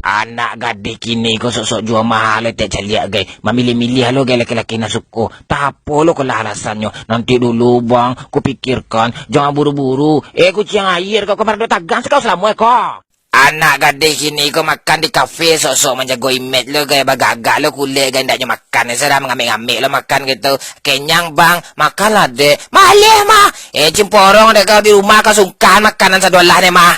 Anak gadis kini ko sok-sok jual mahal tak caliak gay. Memilih-milih lo gay laki-laki nak suka. Tak apa lo kalau alasannya. Nanti dulu bang, ku pikirkan. Jangan buru-buru. Ku ciang air kau kemarin tagang sekau selama kau. Anak gadis kini ko makan di kafe sok-sok menjaga image lo gay bagagak lo kulit gay ndaknya makan. Saya dah mengambil-ambil lo makan gitu. Kenyang bang, makanlah dek. Malih mah. Cimporong dek kau di rumah kau sungkan makanan sadolah dek mah.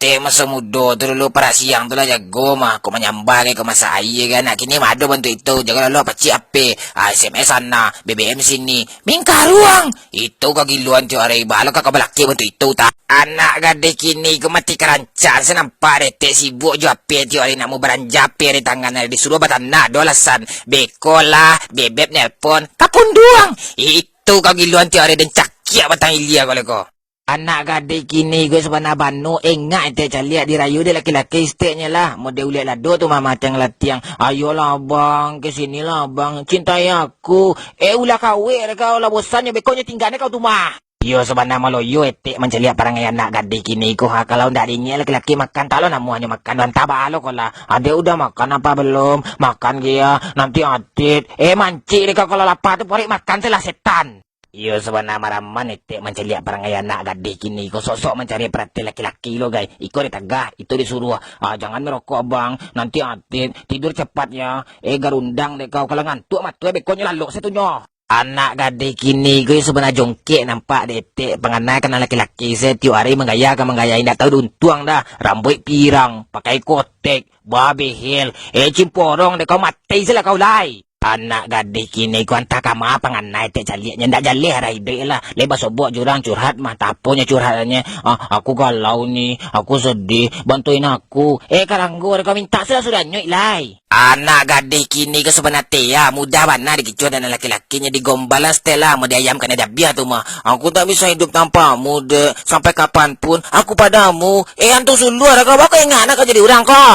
Masa muda tu dulu para siang tu lah jago mah. Kau menyambar ke masa air kan. Nak kini mah ada bantu itu. Jangan lalu pacik apa. SMS sana. BBM sini. Mingkah ruang. Itu kau giluan tiap hari. Bahala kau belaki bantu itu tak. Anak gadis kini kau mati kerancan. Saya nampak detek sibuk je apa tiap hari. Nak mau beranjap apa di tangan. Disuruh batanak. Dua alasan. Beko lah. Bebek nelpon. Kapun duang. Itu kau giluan tiap hari. Dan cakiak batang ilia kau. Anak gadis kini gue sebenarnya banu ingat ente caliak dirayu dia laki-laki isteknya lah. Model uliak lado tu mama tiang latiang. Ayolah bang, kesinilah bang, cintai aku. Ulah kawe kau lah bosannya bekonya tinggalnya kau tu mah. Yo sebenarnya malu yo etek mencaliak parangai anak gadis kini ko ha. Kalau ndak dinya laki-laki makan tak lo namuanya makan dan tabah lo kola. Ada udah makan apa belum? Makan dia nanti atit. Mancik deh kau kalau lapar tu porik makan selah setan. Yo sebenarnya maraman etek menceliak perangai anak gadis kini. Kau sosok mencari perhatian laki-laki lo guys. Iko ditagah, itu disuruh. Jangan merokok bang, nanti atit. Tidur cepat ya. Garundang deh kau. Kalau ngantuk matu bekonya lalu setunyo. Anak gadis kini gue sebenarnya jongkek nampak detek. Pengenai kena laki-laki saya tiap hari menggaya. Ndak tahu duntuang dah. Rambut pirang, pakai kotek, babi hil. Cimporong deh kau mati sila kau lai. Anak gadis kini ku antah kama penganai tak caliaknya. Ndak jalih arah ide lah. Lepas sobok jurang curhat mah. Taponya curhatannya. Aku galau ni. Aku sedih. Bantuin aku. Karanggur kau minta sudah nyuik lai. Anak gadis kini ke sebenarnya ya. Mudah mana dikicut dan laki-lakinya digombalan Stella. Mau diayam kena dabiah tu mah. Aku tak bisa hidup tanpa muda. Sampai kapanpun aku padamu. Antu sulu ada kau. Aku ingat nak kau jadi orang kau.